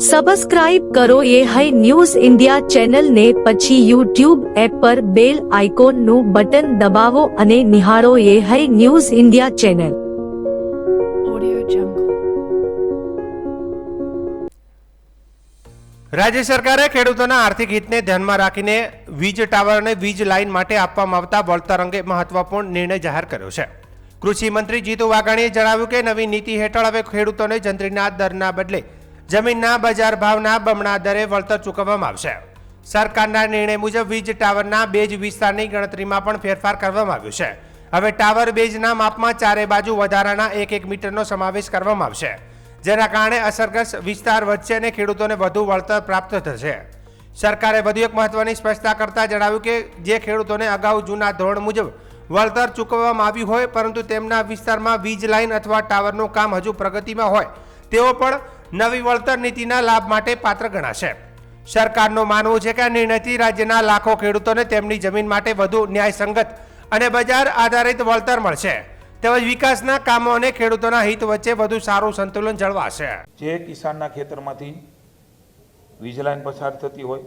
Subscribe કરો ये है न्यूज़ इंडिया चैनल ने પછી YouTube એપ પર બેલ આઇકોનનું બટન દબાવો અને નિહાળો ये है news India channel. Audio Jungle। राज्य सरकारे ખેડૂતોના આર્થિક હિતને ધ્યાનમાં રાખીને વીજ ટાવર અને વીજ લાઇન માટે આપવામાં આવતા વળતર અંગે મહત્વપૂર્ણ નિર્ણય જાહેર કર્યો છે। કૃષિ મંત્રી જીતુ વાઘાણીએ જણાવ્યું કે નવી નીતિ હેઠળ હવે ખેડૂતોને જંત્રીના દરના બદલે જમીનના બજાર ભાવના બમણા દરે વળતર ચૂકવવામાં આવશે। સરકારના નિર્ણય મુજબ વીજ ટાવરના બેઝ વિસ્તારની ગણતરીમાં પણ ફેરફાર કરવામાં આવ્યો છે। હવે ટાવર બેઝના માપમાં ચારે બાજુ વધારાના 1 મીટરનો સમાવેશ કરવામાં આવશે, જેના કારણે અસરગ્રસ્ત વિસ્તાર વધશે અને ખેડૂતોને વધુ વળતર પ્રાપ્ત થશે। સરકારે વધુ એક મહત્વની સ્પષ્ટતા કરતા જણાવ્યું કે જે ખેડૂતોને અગાઉ જૂના ધોરણ મુજબ વળતર ચૂકવવામાં આવ્યું હોય પરંતુ તેમના વિસ્તારમાં વીજ લાઇન અથવા ટાવરનું કામ હજુ પ્રગતિમાં હોય તેઓ પણ નવી વળતર નીતિના લાભ માટે પાત્ર ગણાશે। સરકારનું માનવું છે કે આ નિર્ણયથી રાજ્યના લાખો ખેડૂતોને તેમની જમીન માટે વધુ ન્યાયસંગત અને બજાર આધારિત વળતર મળશે, તેમજ વિકાસના કામો અને ખેડૂતોના હિત વચ્ચે વધુ સારું સંતુલન જળવાશે। જે કિસાનના ખેતરમાંથી વીજ લાઇન પસાર થતી હોય,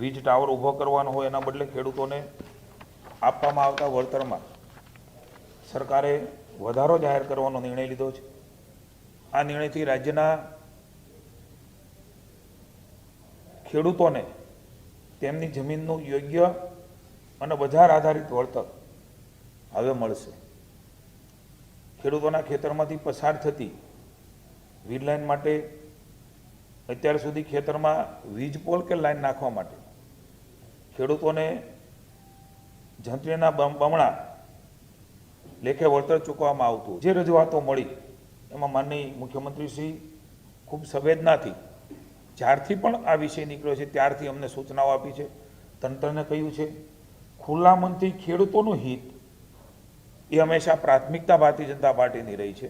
વીજ ટાવર ઊભો કરવાનો હોય, એના બદલે ખેડૂતોને આપવામાં આવતા વળતરમાં સરકારે વધારો જાહેર કરવાનો નિર્ણય લીધો છે। આ નિર્ણયથી રાજ્યના ખેડૂતોને તેમની જમીનનું યોગ્ય અને બજાર આધારિત વળતર હવે મળશે। ખેડૂતોના ખેતરમાંથી પસાર થતી વીજ લાઇન માટે અત્યાર સુધી ખેતરમાં વીજ પોલ કે લાઇન નાખવા માટે ખેડૂતોને જંત્રીના બમણા લેખે વળતર ચૂકવવામાં આવતું। જે રજૂઆતો મળી એમાં માનનીય મુખ્યમંત્રીશ્રી ખૂબ સંવેદનાથી જ્યારથી પણ આ વિષય નીકળ્યો છે ત્યારથી અમને સૂચનાઓ આપી છે, તંત્રને કહ્યું છે ખુલ્લા મનથી ખેડૂતોનું હિત એ હંમેશા પ્રાથમિકતા ભારતીય જનતા પાર્ટીની રહી છે।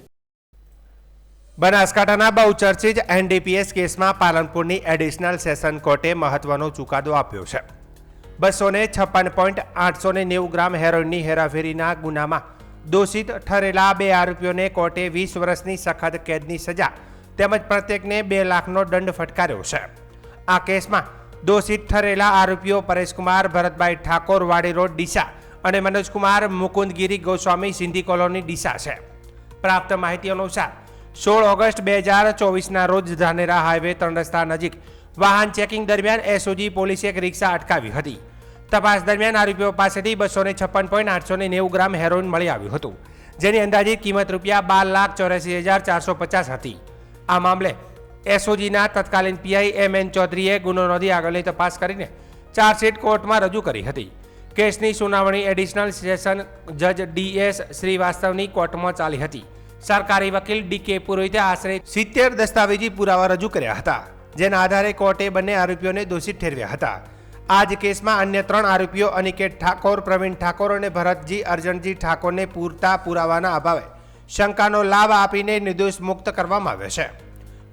બનાસકાંઠાના બહુચર્ચિત એનડીપીએસ કેસમાં પાલનપુરની એડિશનલ સેશન કોર્ટે મહત્વનો ચુકાદો આપ્યો છે। 256.890 ગ્રામ હેરોઇનની હેરાફેરીના ગુનામાં દોષિત ઠરેલા 2 આરોપીઓને કોર્ટે 20 વર્ષની સખત કેદની સજા તેમજ પ્રત્યેકને 2 લાખનો દંડ ફટકાર્યો છે। આ કેસમાં દોષિત ઠરેલા આરોપીઓ પરેશકુમાર ભરતભાઈ ઠાકોર વાડી રોડ ડીસા અને મનોજકુમાર મુકુંદગીરી ગોસ્વામી સિંધી કોલોની ડીસા છે। પ્રાપ્ત માહિતી અનુસાર 16 ઓગસ્ટ 2024ના રોજ ધાનેરા હાઈવે 3 રસ્તા નજીક વાહન ચેકિંગ દરમિયાન એસઓજી પોલીસે એક રિક્ષા અટકાવી હતી। તપાસ દરમિયાન આરોપીઓ પાસેથી 256.890 ગ્રામ હેરોઇન મળી આવ્યું હતું, જેની અંદાજિત કિંમત ₹12,84,450 હતી। આ મામલે એસઓજીના તત્કાલીન પીઆઈ એમએન ચૌધરીએ ગુનો નોંધી આગળની તપાસ કરીને ચાર્જશીટ કોર્ટમાં રજૂ કરી હતી। કેસની સુનાવણી એડિશનલ સેશન જજ ડીએસ શ્રીવાસ્તવની કોર્ટમાં ચાલી હતી। સરકારી વકીલ ડીકે પુરોહિતે આશરે 70 દસ્તાવેજી પુરાવા રજૂ કર્યા હતા, જેના આધારે કોર્ટે બંને આરોપીઓને દોષિત ઠેરવ્યા હતા। આ જ કેસમાં અન્ય 3 આરોપીઓ અનિકેત ઠાકોર, પ્રવીણ ઠાકોર અને ભરતજી અર્જનજી ઠાકોરને પૂરતા પુરાવાના અભાવે શંકાનો લાભ આપીને નિર્દોષ મુક્ત કરવામાં આવ્યો છે।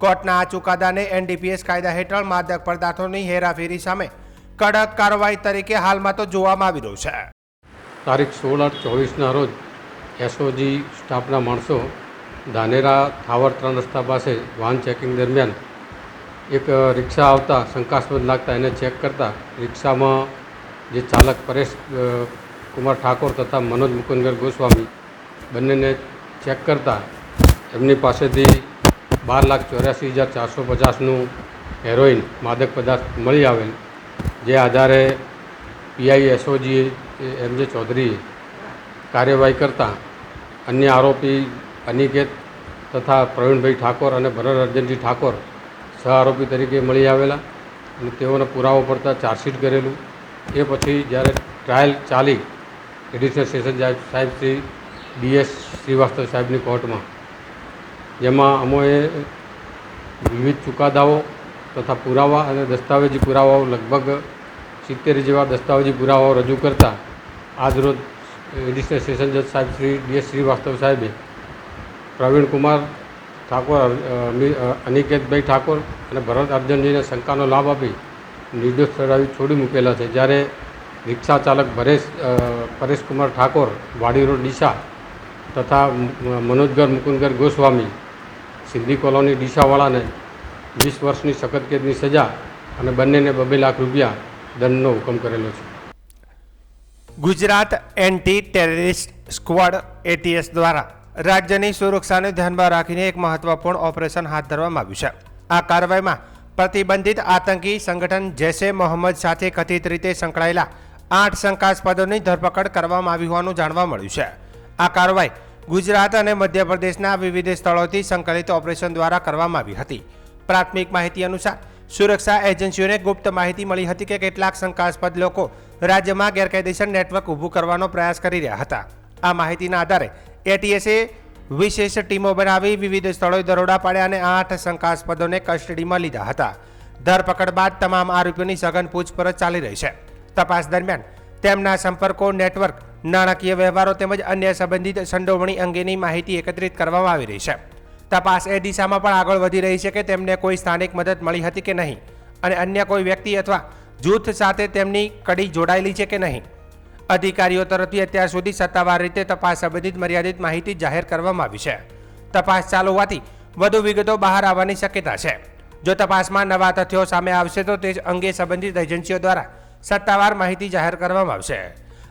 કોર્ટના આ ચુકાદાને એનડીપીએસ કાયદા હેઠળ માદક પદાર્થોની હેરાફેરી સામે કડક કાર્યવાહી તરીકે હાલમાં તો જોવામાં આવી રહ્યું છે। તારીખ 16/8/24ના રોજ એસઓજી સ્ટાફના માણસો ધાનેરા ટાવર 3 રસ્તા પાસે વાહન ચેકિંગ દરમિયાન એક રિક્ષા આવતા શંકાસ્પદ લાગતા એને ચેક કરતા રિક્ષામાં જે ચાલક પરેશ કુમાર ઠાકોર તથા મનોજ મુકુંદર ગોસ્વામી બંનેને ચેક કરતા એમની પાસેથી 12,84,450નું હેરોઇન માદક પદાર્થ મળી આવેલ, જે આધારે પીઆઈ એસઓજી એમજે ચૌધરીએ કાર્યવાહી કરતા અન્ય આરોપી અનિકેત તથા પ્રવીણભાઈ ઠાકોર અને ભરત અર્જનજી ઠાકોર સહ આરોપી તરીકે મળી આવેલા અને તેઓને પુરાવો પડતા ચાર્જશીટ કરેલું। એ પછી જ્યારે ટ્રાયલ ચાલી એડિશનલ સેશન સાહેબ શ્રી ડીએસ શ્રીવાસ્તવ સાહેબની કોર્ટમાં, જેમાં અમોએ વિવિધ ચુકાદાઓ તથા પુરાવા અને દસ્તાવેજી પુરાવાઓ લગભગ 70 જેવા દસ્તાવેજી પુરાવાઓ રજૂ કરતા આજરોજ એડિશનલ સેશન જજ સાહેબ શ્રી ડીએસ શ્રીવાસ્તવ સાહેબે પ્રવીણ કુમાર ઠાકોર, અનિકેતભાઈ ઠાકોર અને ભરત અર્જનજીને શંકાનો લાભ આપી નિર્દોષ ઠરાવી છોડી મૂકેલા છે। જ્યારે રિક્ષા ચાલક પરેશકુમાર ઠાકોર વાડી રોડ ડીસા તથા મનોજગર મુકુંદગર ગોસ્વામી સિંધી કોલોની ડીસાવાળાને 20 વર્ષની સખત કેદની સજા અને બંનેને 2 લાખ રૂપિયા દંડનો હુકમ કરેલો છે. Gujarat anti terrorist squad ATS દ્વારા રાજ્યની સુરક્ષાને ધ્યાનમાં રાખીને એક મહત્વપૂર્ણ ઓપરેશન હાથ ધરવામાં આવ્યું છે. આ કાર્યવાહીમાં પ્રતિબંધિત આતંકી સંગઠન જૈશે મોહમ્મદ સાથે કથિત રીતે સંકળાયેલા 8 શંકાસ્પદોની ધરપકડ કરવામાં આવી હોવાનું જાણવા મળ્યું છે. આ કાર્યવાહી ગુજરાત અને મધ્યપ્રદેશના વિવિધ સ્થળોથી સંકલિત ઓપરેશન દ્વારા કરવામાં આવી હતી. પ્રાથમિક માહિતી અનુસાર સુરક્ષા એજન્સીઓને ગુપ્ત માહિતી મળી હતી કે કેટલાક શંકાસ્પદ લોકો રાજ્યમાં ગેરકાયદેસર નેટવર્ક ઊભું કરવાનો પ્રયાસ કરી રહ્યા હતા. આ માહિતીના આધારે ATSએ વિશેષ ટીમો બનાવી વિવિધ સ્થળોએ દરોડા પાડ્યા અને 8 શંકાસ્પદોને કસ્ટડીમાં લીધા હતા. ધરપકડ બાદ તમામ આરોપીઓની સઘન પૂછપરછ ચાલી રહી છે. તપાસ દરમિયાન તેમના સંપર્કો, નેટવર્ક, નાણાકીય વ્યવહારો તેમજ અન્ય સંબંધિત સંડોવણી અંગેની માહિતી એકત્રિત કરવામાં આવી રહી છે. તપાસ એ દિશામાં પણ આગળ વધી રહી છે કે તેમને કોઈ સ્થાનિક મદદ મળી હતી કે નહીં અને અન્ય કોઈ વ્યક્તિ અથવા જૂથ સાથે તેમની કડી જોડાયેલી છે કે નહીં. અધિકારીઓ તરફથી અત્યાર સુધી સત્તાવાર રીતે તપાસ સંબંધિત મર્યાદિત માહિતી જાહેર કરવામાં આવી છે. તપાસ ચાલુ હોવાથી વધુ વિગતો બહાર આવવાની શક્યતા છે. જો તપાસમાં નવા તથ્યો સામે આવશે તો તે અંગે સંબંધિત એજન્સીઓ દ્વારા સત્તાવાર માહિતી જાહેર કરવામાં આવશે.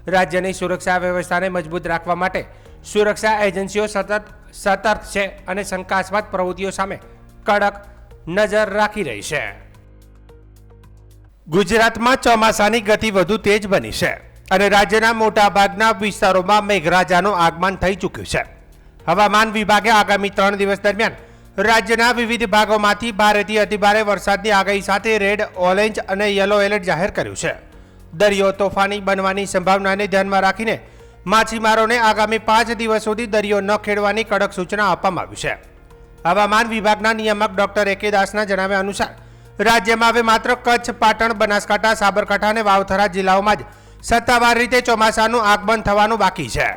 રાજ્યની સુરક્ષા વ્યવસ્થાને મજબૂત રાખવા માટે સુરક્ષા એજન્સીઓ સતત સતર્ક છે અને શંકાસ્પદ પ્રવૃત્તિઓ સામે કડક નજર રાખી રહી છે. ગુજરાતમાં ચોમાસાની ગતિ વધુ તેજ બની છે અને રાજ્યના મોટાભાગના વિસ્તારોમાં મેઘરાજાનું આગમન થઈ ચૂક્યું છે. હવામાન વિભાગે આગામી 3 દિવસ દરમિયાન રાજ્યના વિવિધ ભાગોમાંથી ભારેથી અતિભારે વરસાદની આગાહી સાથે રેડ, ઓરેન્જ અને યલો એલર્ટ જાહેર કર્યું છે. દરિયો તોફાની બનવાની સંભાવનાને ધ્યાનમાં રાખીને માછીમારોને આગામી 5 દિવસ સુધી દરિયો ન ખેડવાની કડક સૂચના આપવામાં આવી છે. હવામાન વિભાગના નિયામક ડોક્ટર AK દાસના જણાવ્યા અનુસાર રાજ્યમાં હવે માત્ર કચ્છ, પાટણ, બનાસકાંઠા, સાબરકાંઠા અને વાવથરા જિલ્લાઓમાં જ સત્તાવાર રીતે ચોમાસાનું આગમન થવાનું બાકી છે.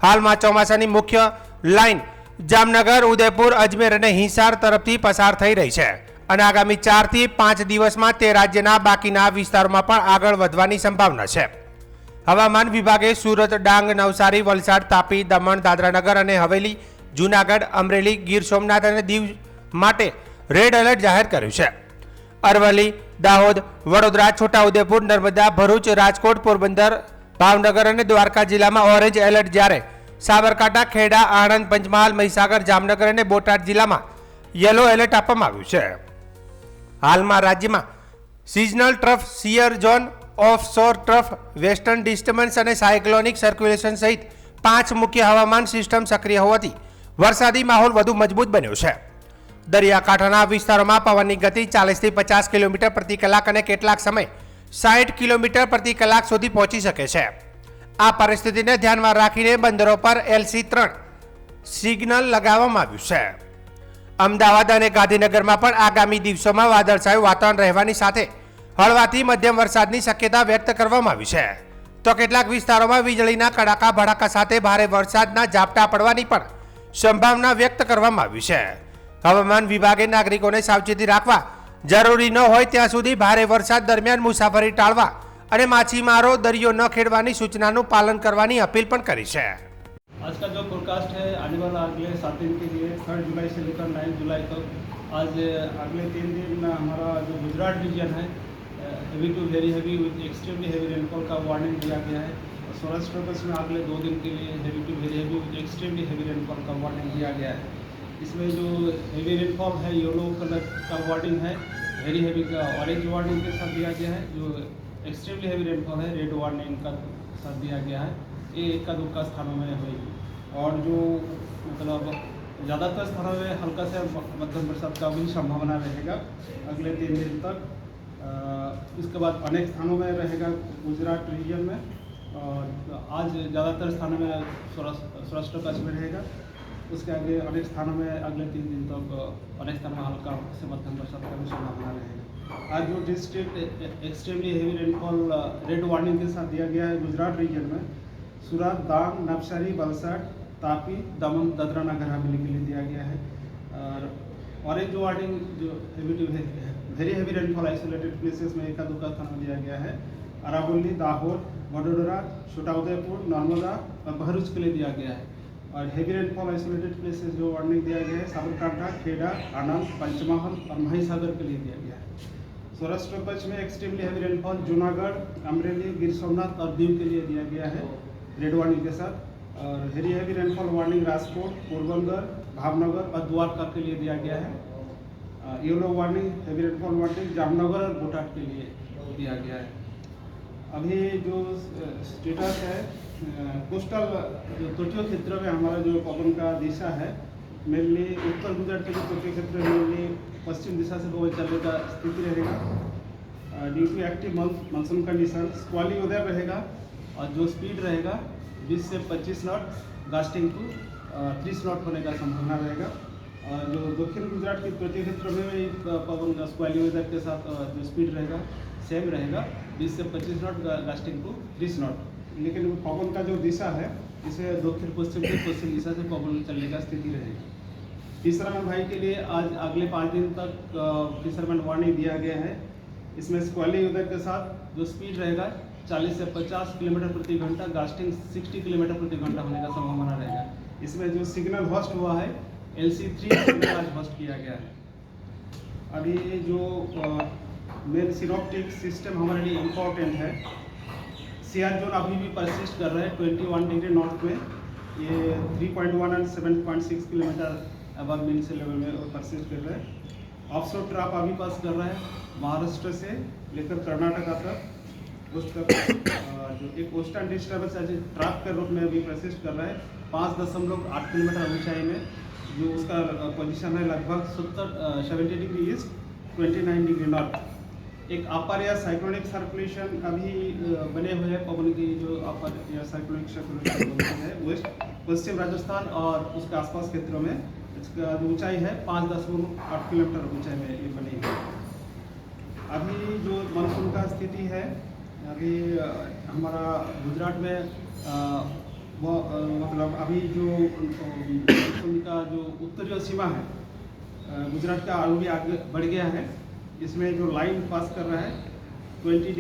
હાલમાં ચોમાસાની મુખ્ય લાઇન જામનગર, ઉદયપુર, અજમેર અને હિસાર તરફથી પસાર થઈ રહી છે અને આગામી 4 થી 5 દિવસમાં તે રાજ્યના બાકીના વિસ્તારોમાં પણ આગળ વધવાની સંભાવના છે. હવામાન વિભાગે સુરત, ડાંગ, નવસારી, વલસાડ, તાપી, દમણ, દાદરાનગર અને હવેલી, જૂનાગઢ, અમરેલી, ગીર સોમનાથ અને દીવ માટે રેડ એલર્ટ જાહેર કર્યું છે. અરવલ્લી, દાહોદ, વડોદરા, છોટાઉદેપુર, નર્મદા, ભરૂચ, રાજકોટ, પોરબંદર, ભાવનગર અને દ્વારકા જિલ્લામાં ઓરેન્જ એલર્ટ, જ્યારે સાબરકાંઠા, ખેડા, આણંદ, પંચમહાલ, મહીસાગર, જામનગર અને બોટાદ જિલ્લામાં યલો એલર્ટ આપવામાં આવ્યું છે. હાલમાં રાજ્યમાં seasonal trough, shear zone, offshore trough, western disturbance અને સાયક્લોનિક સર્ક્યુલેશન સહિત 5 મુખ્ય હવામાન સિસ્ટમ સક્રિય હોવાથી વરસાદી માહોલ વધુ મજબૂત બન્યો છે. દરિયાકાંઠાના વિસ્તારોમાં પવનની ગતિ 40 થી 50 કિલોમીટર પ્રતિ કલાક અને કેટલાક સમય 60 કિલોમીટર પ્રતિ કલાક સુધી પહોંચી શકે છે. આ પરિસ્થિતિને ધ્યાનમાં રાખીને બંદરો પર LC3 સિગ્નલ લગાવવામાં આવ્યું છે. અમદાવાદ અને ગાંધીનગરમાં પણ આગામી દિવસોમાં વાદળછાયું વાતાવરણ રહેવાની સાથે હળવાથી મધ્યમ વરસાદની શક્યતા વ્યક્ત કરવામાં આવી છે. તો કેટલાક વિસ્તારોમાં વીજળીના કડાકા ભડાકા સાથે ભારે વરસાદના ઝાપટા પડવાની પણ સંભાવના વ્યક્ત કરવામાં આવી છે. હવામાન વિભાગે નાગરિકોને સાવચેતી રાખવા, જરૂરી ન હોય ત્યાં સુધી ભારે વરસાદ દરમિયાન મુસાફરી ટાળવા અને માછીમારો દરિયો ન ખેડવાની સૂચનાનું પાલન કરવાની અપીલ પણ કરી છે. आज का जो फोरकास्ट है आने वाला अगले 7 दिन के लिए 3 जुलाई से लेकर 9 जुलाई तक, आज अगले 3 दिन हमारा जो गुजरात रीजन है heavy to very heavy with extremely heavy rainfall का वार्निंग दिया गया है. और सौराष्ट्र कच्छ में अगले 2 दिन के लिए heavy to very heavy with extremely heavy rainfall का वार्निंग दिया गया है. इसमें जो हेवी रेनफॉल है येलो कलर का वार्निंग है, वेरी हेवी का ऑरेंज वार्निंग के साथ दिया गया है. जो एक्सट्रीमली हेवी रेनफॉल है रेड वार्निंग का साथ दिया गया है. ये एका दुक्का स्थानों में होगी. और जो मतलब ज़्यादातर स्थानों में हल्का से मध्यम बरसात का भी संभावना रहेगा अगले 3 दिन तक. इसके बाद अनेक स्थानों में रहेगा गुजरात रीजन में. और आज ज़्यादातर स्थानों में सौराष्ट्र कच्छ में रहेगा. उसके आगे अनेक स्थानों में अगले 3 दिन तक अनेक स्थानों में हल्का से मध्यम बरसात का भी संभावना रहेगा. आज जो district extremely heavy rainfall red warning के साथ दिया गया है गुजरात रीजन में सूरत, डांग, नवसारी, वलसाड, तापी, दमन, दादरा नगर हवेली के लिए दिया गया है. और ऑरेंज वार्निंग जो heavy to very heavy rainfall isolated places में एका दुक्का स्थान में दिया गया है. अरावली, दाहोद, वडोदरा, छोटाउदेपुर, नर्मदा और भरूच के लिए दिया गया है. और हेवी रेनफॉल आइसोलेटेड प्लेसेस जो वार्निंग दिया गया है साबरकांठा, खेड़ा, आनंद, पंचमहल और महिसागर के लिए दिया गया है। सौराष्ट्र कच्छ में extremely heavy rainfall Junagadh, Amreli, Gir Somnath और दीव के लिए दिया गया है रेड वार्निंग के साथ। और heavy rainfall warning Rajkot, Porbandar, Bhavnagar और द्वारका के लिए दिया गया है। Yellow warning heavy rainfall warning Jamnagar और बोटाट के लिए दिया गया है। अभी जो स्टेटस है कोस्टल जो तटीय क्षेत्र में हमारा जो पवन का दिशा है मेनली उत्तर गुजरात के जो तटीय क्षेत्र में मेनली पश्चिम दिशा से पवन चलने का स्थिति रहेगा। Due to active monsoon condition squally weather रहेगा और जो स्पीड रहेगा 20 से 25 नॉट, गास्टिंग टू 30 नॉट होने का संभावना रहेगा। और जो दक्षिण गुजरात के तटीय क्षेत्र में भी पवन का स्क्वाली वेदर के साथ जो स्पीड रहेगा सेम रहेगा 20 से 25 नॉट, गास्टिंग टू 30 नॉट। लेकिन पवन का जो दिशा है इसे दक्षिण पश्चिम से पश्चिम दिशा से पवन चलने का स्थिति रहेगी। फिशरमैन भाई के लिए आज अगले 5 दिन तक फिशरमैन वार्निंग दिया गया है। इसमें स्क्वाली वेदर के साथ जो स्पीड रहेगा 40 से 50 किलोमीटर प्रति घंटा, गास्टिंग 60 किलोमीटर प्रति घंटा होने का संभावना रहेगा। इसमें जो सिग्नल होस्ट हुआ है LC3 सिग्नल आज होस्ट किया गया है। अभी जो मेन सिनॉप्टिक सिस्टम हमारे लिए इम्पोर्टेंट है। सीआर जोन अभी भी परसिस्ट कर रहा है 21 डिग्री नॉर्थ में, ये 3.1 एंड 7.6 किलोमीटर अबव मीन से लेवल में परसिस्ट कर रहा है। ऑफशोर ट्रैप अभी पास कर रहा है महाराष्ट्र से लेकर कर्नाटका तक उस तक। जो एक कोस्टल डिस्टर्बेंस ट्रैप के रूप में अभी परसिस्ट कर रहा है 5.8 किलोमीटर ऊंचाई में, जो उसका पोजीशन है लगभग 70 डिग्री ईस्ट, 29 डिग्री नॉर्थ। एक अपर एयर साइक्लोनिक सर्कुलेशन अभी बने हुए हैं पवन की, जो अपर एयर साइक्लोनिक सर्कुलेशन है वेस्ट पश्चिम राजस्थान और उसके आसपास क्षेत्रों में। इसका जो ऊंचाई है 5.8 किलोमीटर ऊंचाई में ये बनी है। अभी जो मानसून का स्थिति है अभी हमारा गुजरात में वो मतलब अभी जो मानसून का जो उत्तरीय सीमा है गुजरात का अभी आगे बढ़ गया है। इसमें जो लाइन पास कर रहा है 22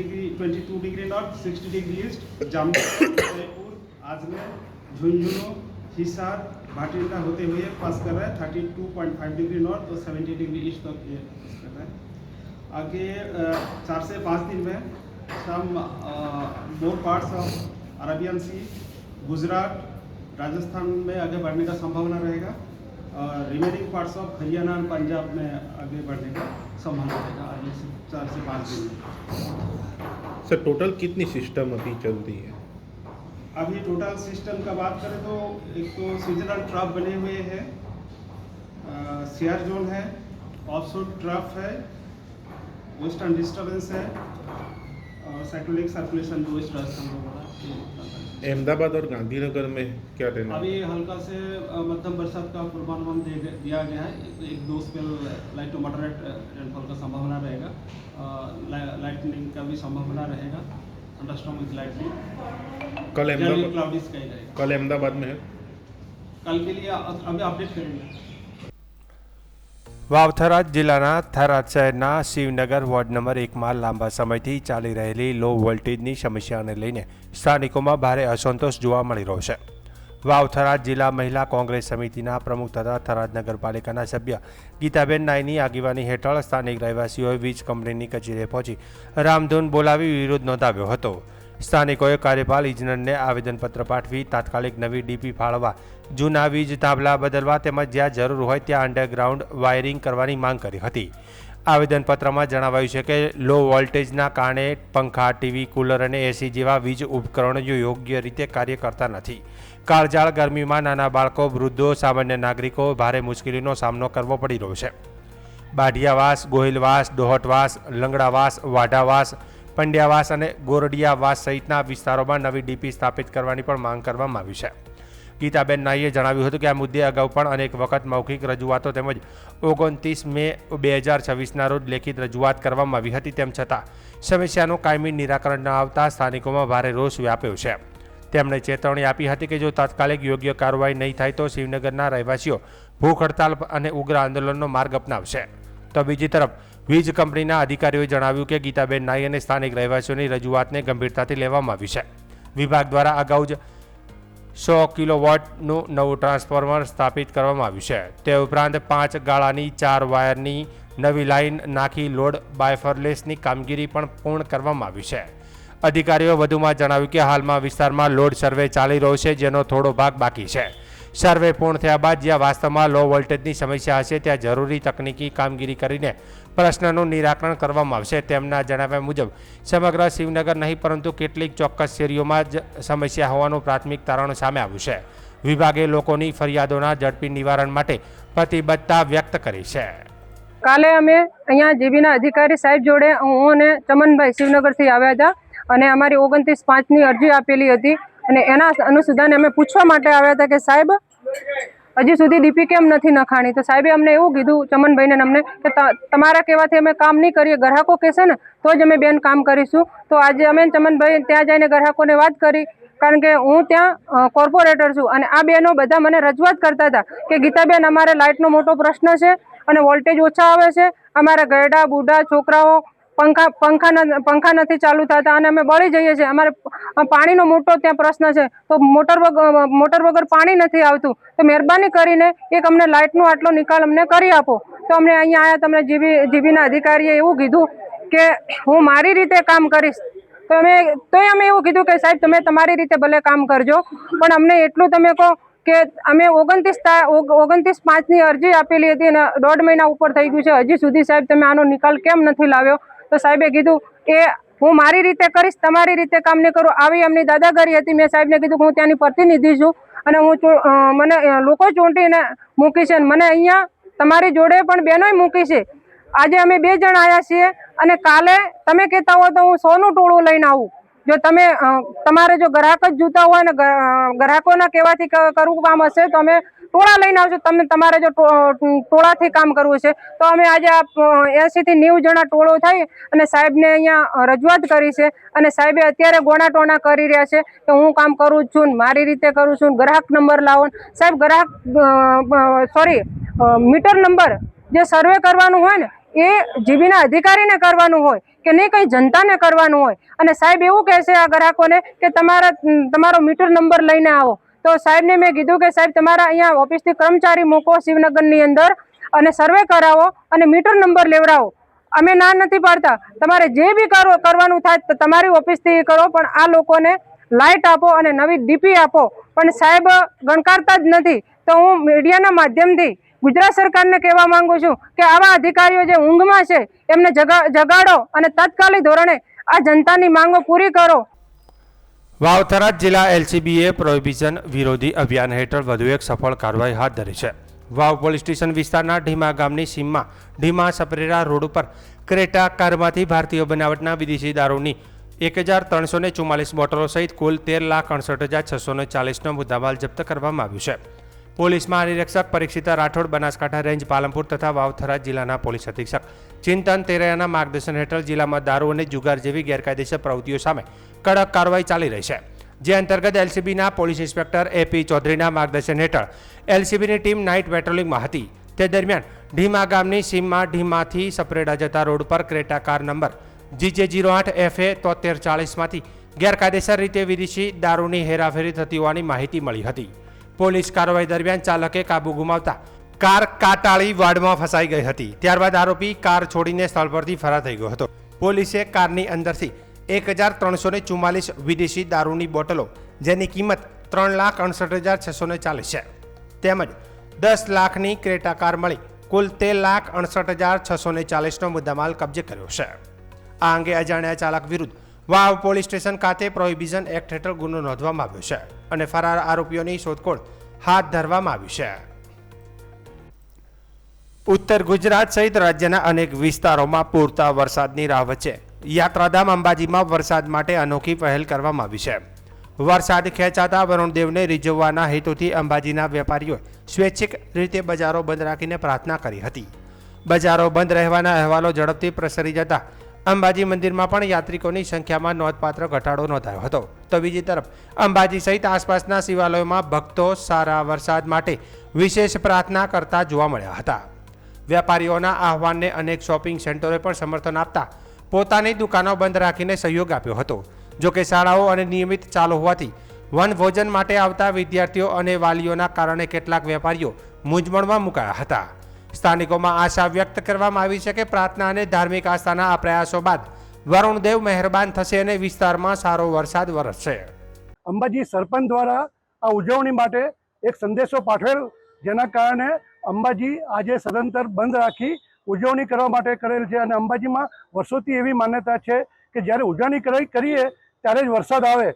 degree north, 60 degree east, Jamnagar, Jaipur, Ajmer, Jhunjhunu, Hisar, Bathinda होते हुए पास कर रहा है 32.5 डिग्री नॉर्थ और 70 डिग्री ईस्ट तक ये पास कर रहा है। आगे 4 से 5 दिन में सम मोर पार्ट्स ऑफ अरेबियन सी, गुजरात, राजस्थान में आगे बढ़ने का संभावना रहेगा और रिमेनिंग पार्ट्स ऑफ हरियाणा और पंजाब में आगे बढ़ने का संभावना रहेगा अगले 4 से 5 दिन में। सर टोटल कितनी सिस्टम अभी चल रही है? अभी टोटल सिस्टम का बात करें तो एक तो सीजनल ट्रफ बने हुए हैं, सीआर जोन है, ऑफशोर ट्रफ है, वेस्टर्न डिस्टर्बेंस है और साइक्लोनिक सर्कुलेशन जो वेस्ट राजस्थान में हो रहा है। अहमदाबाद और गांधीनगर में क्या रहना? अभी हल्का से मध्यम बरसात का पूर्वानुमान दिया गया है। 1-2 spell light to moderate rainfall का संभावना रहेगा, लाइटनिंग का भी संभावना रहेगा, थंडरस्टॉर्म विद लाइटनिंग। कल अहमदाबाद में है, कल के लिए अभी अपडेट करेंगे। વાવથરા જિલ્લાના થરાદ શહેરના શિવનગર વોર્ડ નંબર 1માં લાંબા સમયથી ચાલી રહેલી લો વોલ્ટેજની સમસ્યાને લઈને સ્થાનિકોમાં ભારે અસંતોષ જોવા મળી રહ્યો છે। વાવથરા જિલ્લા મહિલા કોંગ્રેસ સમિતિના પ્રમુખ તથા થરાદ નગરપાલિકાના સભ્ય ગીતાબેન નાયની આગેવાની હેઠળ સ્થાનિક રહેવાસીઓએ વીજ કંપનીની કચેરીએ પહોંચી રામધૂન બોલાવી વિરોધ નોંધાવ્યો હતો। સ્થાનિકોએ કાર્યપાલ ઇજનેરને આવેદનપત્ર પાઠવી તાત્કાલિક નવી ડીપી ફાળવવા, જૂના વીજ થાંભલા બદલવા તેમજ જ્યાં જરૂર હોય ત્યાં અંડરગ્રાઉન્ડ વાયરિંગ કરવાની માંગ કરી હતી। આવેદનપત્રમાં જણાવાયું છે કે લો વોલ્ટેજના કારણે પંખા, ટીવી, કુલર અને એસી જેવા વીજ ઉપકરણો યોગ્ય રીતે કાર્ય કરતા નથી। કાળઝાળ ગરમીમાં નાના બાળકો, વૃદ્ધો, સામાન્ય નાગરિકો ભારે મુશ્કેલીનો સામનો કરવો પડી રહ્યો છે। બાઢિયાવાસ, ગોહિલવાસ, ડોહટવાસ, લંગડાવાસ, વાઢાવાસ, પંડ્યાવાસ અને ગોરડિયાવાસ સહિતના વિસ્તારોમાં નવી ડીપી સ્થાપિત કરવાની પણ માંગ કરવામાં આવી છે। ગીતાબેન નાઈએ જણાવ્યું હતું કે આ મુદ્દે અગાઉ પણ અનેક વખત મૌખિક રજૂઆતો તેમજ 29 મે 2026ના રોજ લેખિત રજૂઆત કરવામાં આવી હતી। તેમ છતાં સમસ્યાનું કાયમી નિરાકરણ ન આવતા સ્થાનિકોમાં ભારે રોષ વ્યાપ્યો છે। તેમણે ચેતવણી આપી હતી કે જો તાત્કાલિક યોગ્ય કાર્યવાહી નહીં થાય તો શિવનગરના રહેવાસીઓ ભૂખ હડતાલ અને ઉગ્ર આંદોલનનો માર્ગ અપનાવશે। તો બીજી તરફ વીજ કંપનીના અધિકારીઓએ જણાવ્યું કે ગીતાબેન નાઈ અને સ્થાનિક રહેવાસીઓની રજૂઆતને ગંભીરતાથી લેવામાં આવી છે। વિભાગ દ્વારા અગાઉ જ 100 કિલોવોટનું નવું ટ્રાન્સફોર્મર સ્થાપિત કરવામાં આવ્યું છે. તે ઉપરાંત 5 ગાળાની 4 વાયરની નવી લાઇન નાખી લોડ બાયફરલેસની કામગીરી પણ પૂર્ણ કરવામાં આવી છે. અધિકારીઓ વધુમાં જણાવ્યું કે હાલમાં વિસ્તારમાં લોડ સર્વે ચાલી રહ્યો છે, જેનો થોડો ભાગ બાકી છે. સર્વે પૂર્ણ થયા બાદ જ્યાં વાસ્તવમાં લો વોલ્ટેજની સમસ્યા હશે ત્યાં જરૂરી તકનીકી કામગીરી કરીને પ્રશ્નનું નિરાકરણ કરવામાં આવશે. તેમના જણાવ્યા મુજબ સમગ્ર શિવનગર નહીં પરંતુ કેટલીક ચોક્કસ શેરીઓમાં જ સમસ્યા હોવાનું પ્રાથમિક તારણ સામે આવ્યું છે. વિભાગે લોકોની ફરિયાદોના ઝડપી નિવારણ માટે પ્રતિબદ્ધતા વ્યક્ત કરી છે. કાલે અમે અહીંયા જીબીના અધિકારી સાહેબ જોડે હું અને ચમનભાઈ શિવનગરથી આવ્યા હતા અને અમારી 29/5ની અરજી આપેલી હતી અને એના અનુસંધાને અમે પૂછવા માટે આવ્યા હતા કે સાહેબ હજી સુધી ડીપી કેમ નથી નખાણી. તો સાહેબે અમને એવું કીધું ચમનભાઈને અમને કે તમારા કહેવાથી અમે કામ નહીં કરીએ, ગ્રાહકો કહેશે ને તો જ અમે બેન કામ કરીશું. તો આજે અમે ચમનભાઈ ત્યાં જઈને ગ્રાહકોને વાત કરી, કારણ કે હું ત્યાં કોર્પોરેટર છું અને આ બહેનો બધા મને રજૂઆત કરતા હતા કે ગીતાબેન અમારે લાઇટનો મોટો પ્રશ્ન છે અને વોલ્ટેજ ઓછા આવે છે, અમારા ગરડા બુઢા છોકરાઓ પંખા નથી ચાલુ થતા અને અમે બળી જઈએ છીએ, અમારે પાણીનો મોટો ત્યાં પ્રશ્ન છે, તો મોટર વગર પાણી નથી આવતું, તો મહેરબાની કરીને એક અમને લાઇટનો આટલો નિકાલ અમને કરી આપો. તો અમને અહીંયા આવ્યા, તમને જીબીના અધિકારીએ એવું કીધું કે હું મારી રીતે કામ કરીશ. તોય અમે એવું કીધું કે સાહેબ તમે તમારી રીતે ભલે કામ કરજો, પણ અમને એટલું તમે કહો કે અમે 29/5ની અરજી આપેલી હતી અને 1.5 મહિના ઉપર થઈ ગયું છે, હજી સુધી સાહેબ તમે આનો નિકાલ કેમ નથી લાવ્યો. તો સાહેબે કીધું કે હું મારી રીતે કરીશ, તમારી રીતે કામ નહીં કરું. આવી એમની દાદાગીરી હતી. મેં સાહેબને કીધું કે હું ત્યાંની પ્રતિનિધિ છું અને મને લોકો ચૂંટીને મૂકી છે, મને અહીંયા તમારી જોડે પણ બહેનોય મૂકી છે. આજે અમે 2 જણ આવ્યા છીએ અને કાલે તમે કહેતા હો તો હું 100નું ટોળું લઈને આવું. જો તમે તમારે જો ગ્રાહક જ જોતા હોય ને ગ્રાહકોના કહેવાથી કરવું કામ હશે તો અમે ટોળા લઈને આવશું. તમારે જો ટોળાથી કામ કરવું છે તો અમે આજે 80 થી 90 જણા ટોળો થઈ અને સાહેબને અહીંયા રજૂઆત કરી છે અને સાહેબે અત્યારે ગોણાટોણા કરી રહ્યા છે કે હું કામ કરું છું, મારી રીતે કરું છું, ગ્રાહક નંબર લાવો. સાહેબ મીટર નંબર જે સર્વે કરવાનું હોય ને એ જીબીના અધિકારીને કરવાનું હોય કે નહીં કંઈ જનતાને કરવાનું હોય. અને સાહેબ એવું કહે છે આ ગ્રાહકોને કે તમારો મીટર નંબર લઈને આવો. તો સાહેબને મેં કીધું કે સાહેબ તમારા અહીંયા ઓફિસથી કર્મચારી મૂકો શિવનગરની અંદર અને સર્વે કરાવો અને મીટર નંબર લેવડાવો. અમે ના નથી પાડતા, તમારે જે બી કરવાનું થાય તમારી ઓફિસથી કરો, પણ આ લોકોને લાઇટ આપો અને નવી ડીપી આપો. પણ સાહેબ ગણકારતા જ નથી. તો હું મીડિયાના માધ્યમથી ગુજરાત સરકારને કહેવા માંગુ છું કે આવા અધિકારીઓ જે ઊંઘમાં છે એમને જગાડો અને તાત્કાલિક ધોરણે આ જનતાની માંગો પૂરી કરો. વાવ થરાદ જિલ્લા એલસીબીએ પ્રોહિબિશન વિરોધી અભિયાન હેઠળ વધુ એક સફળ કાર્યવાહી હાથ ધરી છે. વાવ પોલીસ સ્ટેશન વિસ્તારના ઢીમા ગામની સીમમાં ઢીમા સપરેરા રોડ ઉપર ક્રેટા કારમાંથી ભારતીય બનાવટના વિદેશી દારૂની 1344 બોટલો સહિત કુલ 13,68,640નો મુદ્દામાલ જપ્ત કરવામાં આવ્યું છે. પોલીસ મહાનિરીક્ષક પરીક્ષિતા રાઠોડ, બનાસકાંઠા રેન્જ પાલનપુર તથા વાવ થરાદ જિલ્લાના પોલીસ અધિક્ષક ચિંતન તેરૈયાના માર્ગદર્શન હેઠળ જિલ્લામાં દારૂ અને જુગાર જેવી ગેરકાયદેસર પ્રવૃત્તિઓ સામે કડક કાર્યવાહી ચાલી રહી છે. જે અંતર્ગત એલસીબીના પોલીસ ઇન્સ્પેક્ટર એપી ચૌધરીના માર્ગદર્શન હેઠળ એલસીબીની ટીમ નાઇટ પેટ્રોલિંગમાં હતી. તે દરમિયાન ઢીમા ગામની સીમમાં ઢીમાથી સપરેડા જતા રોડ પર ક્રેટા કાર નંબર GJ08FA 7340માંથી ગેરકાયદેસર રીતે વિદેશી દારૂની હેરાફેરી થતી હોવાની માહિતી મળી હતી. પોલીસ કાર્યવાહી દરમિયાન ચાલકે કાબુ ગુમાવતા કાર કાટાળી વાડમાં ફસાઈ ગઈ હતી. ત્યારબાદ આરોપી કાર છોડીને સ્થળ પરથી ફરાર થઈ ગયો હતો. પોલીસે કારની અંદરથી 1344 વિદેશી દારૂની બોટલો જેની કિંમત 3,68,640 છે તેમજ 10 લાખની ક્રેટા કાર મળી કુલ 13,68,640નો મુદ્દામાલ કબજે કર્યો છે. આ અંગે અજાણ્યા ચાલક વિરુદ્ધ વાવ પોલીસ સ્ટેશન ખાતે પ્રોહિબિશન એક્ટ હેઠળ ગુનો નોંધવામાં આવ્યો છે અને ફરાર આરોપીઓની શોધખોળ હાથ ધરવામાં આવી છે. ઉત્તર ગુજરાત સહિત રાજ્યના અનેક વિસ્તારોમાં પૂરતા વરસાદની રાહ વચ્ચે યાત્રાધામ અંબાજીમાં વરસાદ માટે અનોખી પહેલ કરવામાં આવી છે. વરસાદ ખેંચાતા વરુણદેવને રીઝવવાના હેતુથી અંબાજીના વેપારીઓએ સ્વૈચ્છિક રીતે બજારો બંધ રાખીને પ્રાર્થના કરી હતી. બજારો બંધ રહેવાના અહેવાલો ઝડપથી પ્રસરી જતા અંબાજી મંદિરમાં પણ યાત્રિકોની સંખ્યામાં નોંધપાત્ર ઘટાડો નોંધાયો હતો. તો બીજી તરફ અંબાજી સહિત આસપાસના શિવાલયોમાં ભક્તો સારા વરસાદ માટે વિશેષ પ્રાર્થના કરતા જોવા મળ્યા હતા. વેપારીઓના આહવાનને અનેક શોપિંગ સેન્ટરોએ પણ સમર્થન આપતા પોતાની દુકાનો બંધ રાખીને સહયોગ આપ્યો હતો. જોકે શાળાઓ અને નિયમિત ચાલુ હોવાથી વનભોજન માટે આવતા વિદ્યાર્થીઓ અને વાલીઓના કારણે કેટલાક વેપારીઓ મૂંઝવણમાં મુકાયા હતા. સ્થાનિકોમાં આશા વ્યક્ત કરવામાં આવી છે કે પ્રાર્થના અને ધાર્મિક આસ્થાના આ પ્રયાસો બાદ વરુણદેવ મહેરબાન થશે અને વિસ્તારમાં સારો વરસાદ વરસશે. અંબાજી સરપંચ દ્વારા આ ઉજવણી માટે એક સંદેશો પાઠવેલ, જેના કારણે અંબાજી આજે સદંતર બંધ રાખી ઉજવણી કરવા માટે કરેલ છે. અને અંબાજીમાં વર્ષોથી એવી માન્યતા છે કે જ્યારે ઉજવણી કરીએ ત્યારે જ વરસાદ આવે.